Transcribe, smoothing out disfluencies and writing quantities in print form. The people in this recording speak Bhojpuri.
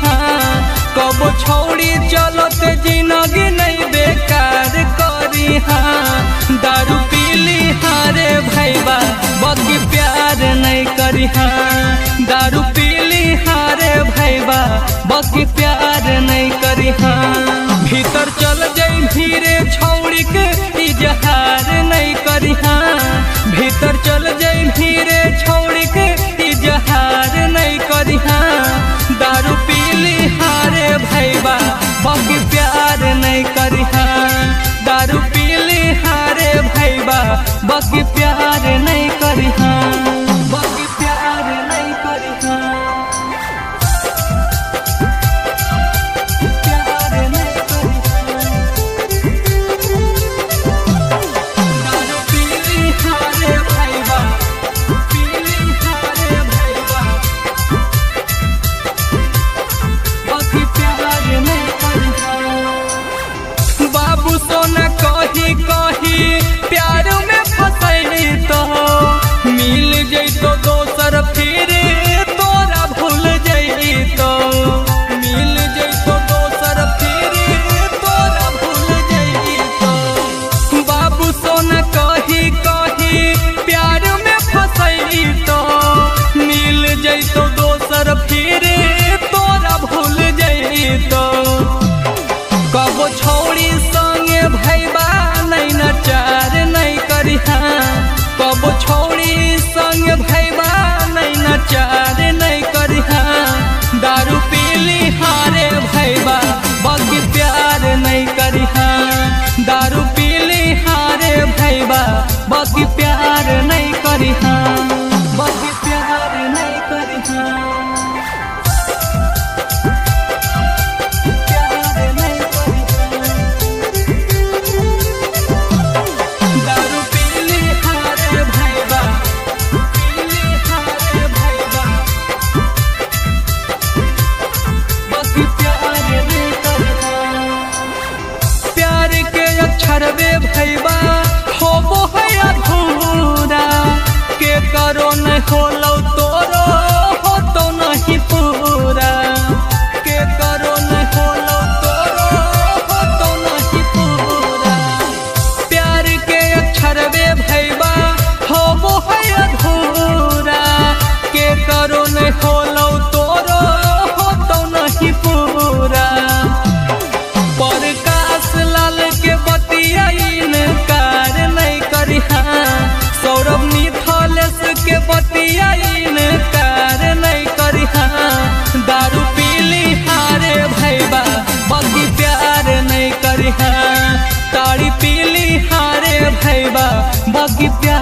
हाँ कब छोड़ी चलत जिंदगी नहीं बेकार करी हाँ दारू पीली हाँ रे भैया बाकी प्यार नहीं करी हाँ दारू पीली हाँ रे भैया बाकी प्यार नहीं करी हाँ भीतर चल जाई धीरे छौड़ी के इजहार नहीं करी हाँ भीतर चल जाई धीरे छौड़ी के इजहार नहीं करी हाँ दारू पीली हाँ रे भैया बाकी प्यार नहीं करी हाँ दारू पीली हाँ रे भैया बाकी प्यार नहीं करी हाँ बाकी प्यार नहीं करी हाँ सोना कही कही प्यार में फसैली तो मिल जैतो दोसर फिर तोरा भूल जैतो मिल जैतो दोसर फिर तोरा भूल जैतो बाबू सोना कही कही प्यार में फसैली तो मिल जैतो दोसर फिर तोरा भूल जैतो कबो छोड़ी संगे भैया नहीं नचार नहीं करी हाँ कबो छोड़ी संगे भैया नहीं नचार नहीं करी हाँ दारू पीली हाँ रे भैया बाकी प्यार नहीं करी हाँ दारू पीली हाँ रे भैया बाकी प्यार नहीं करी हाँ बाकी प्यार नहीं करी हाँ छरबे भैया होबो है अधूरा के करो नहीं होलो तोरो हो तो नहीं पूरा के करो नहीं होलो तोरो हो तो नहीं पूरा प्यार के छरबे भैया होबो है अधूरा के करो नहीं होलो तोरो हो तो नहीं पूरा प्रकाश लाल के इनकार नहीं करी हाँ सौरभ मिथलेश के बतिया इनकार नहीं करी हाँ दारू पीली हाँ रे भैया बाकी प्यार नहीं करी हाँ ताड़ी पीली हाँ रे भैया बाकी प्यार